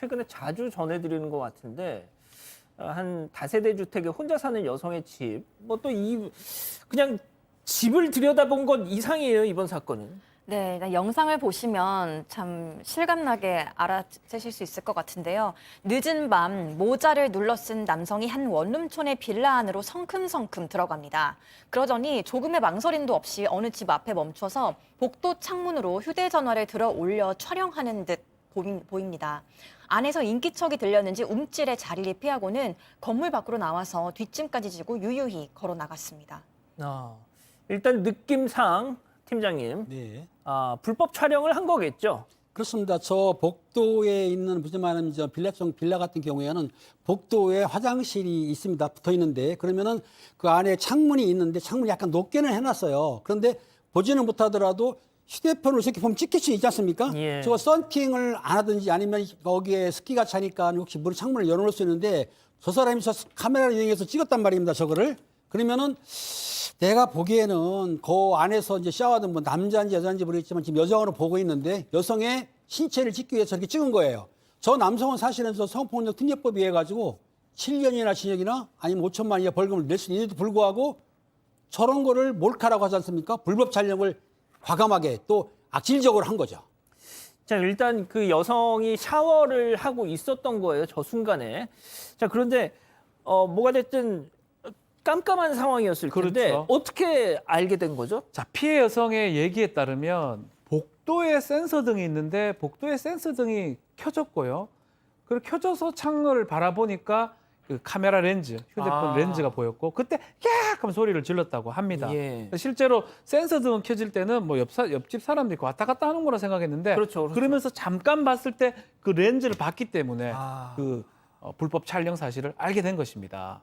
최근에 자주 전해드리는 것 같은데 한 다세대 주택에 혼자 사는 여성의 집, 뭐 또 그냥 집을 들여다본 것 이상이에요, 이번 사건은. 네, 영상을 보시면 참 실감나게 알아채실 수 있을 것 같은데요. 늦은 밤 모자를 눌러 쓴 남성이 한 원룸촌의 빌라 안으로 성큼성큼 들어갑니다. 그러더니 조금의 망설임도 없이 어느 집 앞에 멈춰서 복도 창문으로 휴대전화를 들어 올려 촬영하는 듯 보입니다. 안에서 인기척이 들렸는지 움찔해 자리를 피하고는 건물 밖으로 나와서 뒷짐까지 지고 유유히 걸어 나갔습니다. 일단 느낌상 팀장님, 네. 불법 촬영을 한 거겠죠? 그렇습니다. 저 복도에 있는 무슨 말하면 저 빌라 같은 경우에는 복도에 화장실이 있습니다. 붙어 있는데 그러면은 그 안에 창문이 있는데 창문이 약간 높게는 해놨어요. 그런데 보지는 못하더라도 휴대폰으로 이렇게 보면 찍힐 수 있지 않습니까? 예. 저거 썬팅을 안 하든지 아니면 거기에 습기가 차니까 혹시 문 창문을 열어놓을 수 있는데 저 사람이 저 카메라를 이용해서 찍었단 말입니다. 저거를. 그러면은 내가 보기에는 그 안에서 이제 샤워하던 뭐 남자인지 여자인지 모르겠지만 지금 여성으로 보고 있는데 여성의 신체를 찍기 위해서 저렇게 찍은 거예요. 저 남성은 사실은 저 성폭력 특례법에 의해 가지고 7년이나 징역이나 아니면 5천만 이하 벌금을 낼 수 있는데도 불구하고 저런 거를 몰카라고 하지 않습니까? 불법 촬영을 과감하게 또 악질적으로 한 거죠. 자, 일단 그 여성이 샤워를 하고 있었던 거예요, 저 순간에. 자, 그런데 뭐가 됐든 깜깜한 상황이었을 텐데 그렇죠. 어떻게 알게 된 거죠? 자, 피해 여성의 얘기에 따르면 복도에 센서등이 있는데 복도에 센서등이 켜졌고요. 그리고 켜져서 창을 바라보니까 그 카메라 렌즈, 휴대폰 렌즈가 보였고 그때 깍 하면 소리를 질렀다고 합니다. 예. 실제로 센서등은 켜질 때는 뭐 옆집 사람들이 왔다 갔다 하는 거라 생각했는데 그렇죠. 그러면서 잠깐 봤을 때 그 렌즈를 봤기 때문에 그 불법 촬영 사실을 알게 된 것입니다.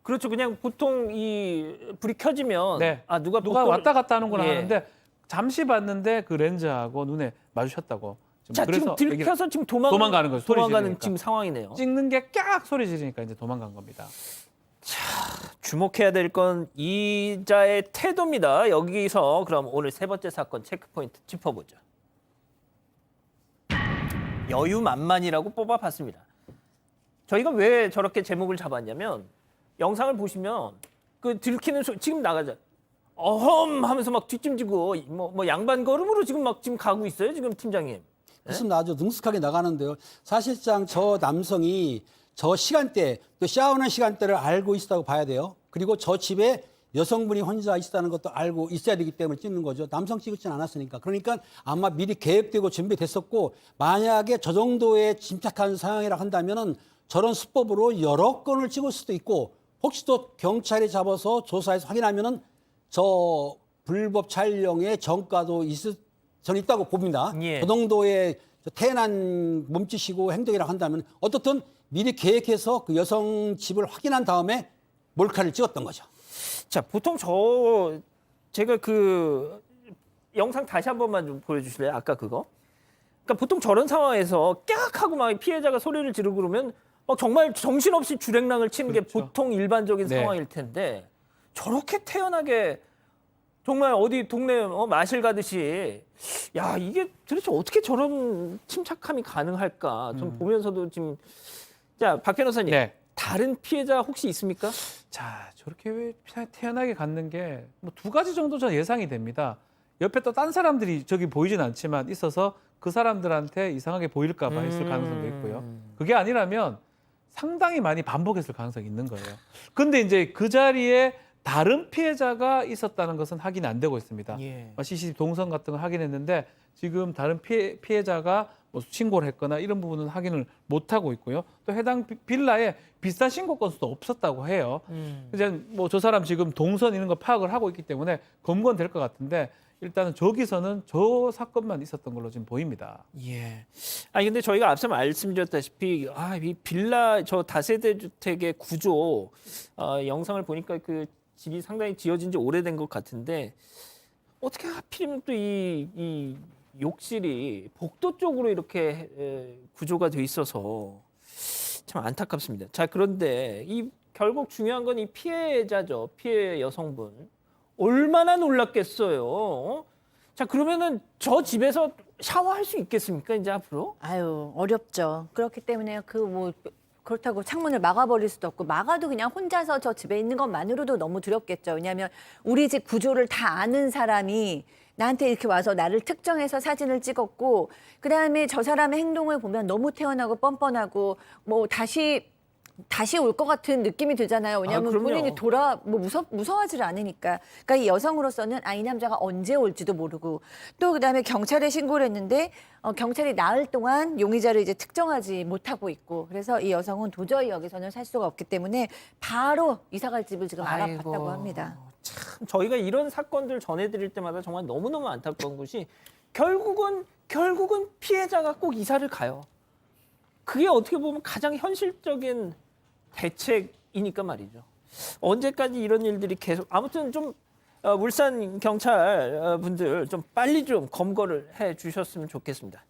그렇죠. 그냥 보통 이 불이 켜지면 네. 누가 왔다 갔다 하는구나 예. 하는데 잠시 봤는데 그 렌즈하고 눈에 마주쳤다고. 자, 지금 들켜서 지금 도망가는 거죠. 소리 도망가는 지르니까. 지금 상황이네요. 찍는 게 깍 소리 지르니까 이제 도망간 겁니다. 주목해야 될 건 이자의 태도입니다. 여기서 그럼 오늘 세 번째 사건 체크포인트 짚어보죠. 여유만만이라고 뽑아봤습니다. 저희가 왜 저렇게 제목을 잡았냐면 영상을 보시면 그 들키는 소리 지금 나가자. 어험 하면서 막 뒷짐지고 뭐 양반 걸음으로 지금 가고 있어요. 지금 팀장님. 그렇습니다. 아주 능숙하게 나가는데요. 사실상 저 남성이 저 시간대, 또 샤워하는 시간대를 알고 있었다고 봐야 돼요. 그리고 저 집에 여성분이 혼자 있다는 것도 알고 있어야 되기 때문에 찍는 거죠. 남성 찍지는 않았으니까. 그러니까 아마 미리 계획되고 준비됐었고 만약에 저 정도의 침착한 상황이라 한다면은 저런 수법으로 여러 건을 찍을 수도 있고 혹시 또 경찰이 잡아서 조사해서 확인하면은 저 불법 촬영의 전과도 저는 있다고 봅니다. 예. 그 정도의 태연한 몸짓이고 행동이라고 한다면 어떻든 미리 계획해서 그 여성 집을 확인한 다음에 몰카를 찍었던 거죠. 자, 보통 제가 그 영상 다시 한 번만 좀 보여주실래요? 아까 그거. 그러니까 보통 저런 상황에서 깍 하고 막 피해자가 소리를 지르고 그러면 정말 정신없이 주랭랑을 치는 게 그렇죠. 보통 일반적인 네. 상황일 텐데 저렇게 태연하게 정말 어디 동네 마실 가듯이 야 이게 도대체 어떻게 저런 침착함이 가능할까 좀 보면서도 지금 자, 박 변호사님 네. 다른 피해자 혹시 있습니까? 자, 저렇게 왜 태연하게 갖는 게 뭐 두 가지 정도 저 예상이 됩니다. 옆에 또 딴 사람들이 저기 보이진 않지만 있어서 그 사람들한테 이상하게 보일까 봐 있을 가능성도 있고요. 그게 아니라면 상당히 많이 반복했을 가능성이 있는 거예요. 근데 이제 그 자리에 다른 피해자가 있었다는 것은 확인이 안 되고 있습니다. 예. CCTV 동선 같은 걸 확인했는데 지금 다른 피해자가 뭐 신고를 했거나 이런 부분은 확인을 못 하고 있고요. 또 해당 빌라에 비슷한 신고 건수도 없었다고 해요. 이제 뭐 저 사람 지금 동선 있는 거 파악을 하고 있기 때문에 검거될 것 같은데 일단은 저기서는 저 사건만 있었던 걸로 지금 보입니다. 예. 아니 근데 저희가 앞서 말씀드렸다시피 이 빌라 저 다세대 주택의 구조 영상을 보니까 그 집이 상당히 지어진 지 오래된 것 같은데 어떻게 하필이면 또 이 욕실이 복도 쪽으로 이렇게 구조가 돼 있어서 참 안타깝습니다. 자, 그런데 결국 중요한 건 이 피해자죠. 피해 여성분. 얼마나 놀랐겠어요. 자, 그러면은 저 집에서 샤워할 수 있겠습니까 이제 앞으로? 아유, 어렵죠. 그렇기 때문에 그렇다고 창문을 막아버릴 수도 없고, 막아도 그냥 혼자서 저 집에 있는 것만으로도 너무 두렵겠죠. 왜냐하면 우리 집 구조를 다 아는 사람이 나한테 이렇게 와서 나를 특정해서 사진을 찍었고, 그다음에 저 사람의 행동을 보면 너무 태연하고 뻔뻔하고 뭐 다시 올 것 같은 느낌이 들잖아요. 왜냐하면 그럼요. 본인이 무서워하지를 않으니까. 그러니까 이 여성으로서는 이 남자가 언제 올지도 모르고, 또 그다음에 경찰에 신고를 했는데 경찰이 나흘 동안 용의자를 이제 특정하지 못하고 있고, 그래서 이 여성은 도저히 여기서는 살 수가 없기 때문에 바로 이사갈 집을 지금 알아봤다고 아이고, 합니다. 참 저희가 이런 사건들 전해드릴 때마다 정말 너무너무 안타까운 것이 결국은 피해자가 꼭 이사를 가요. 그게 어떻게 보면 가장 현실적인 대책이니까 말이죠. 언제까지 이런 일들이 계속 아무튼 좀 울산 경찰 분들 좀 빨리 좀 검거를 해 주셨으면 좋겠습니다.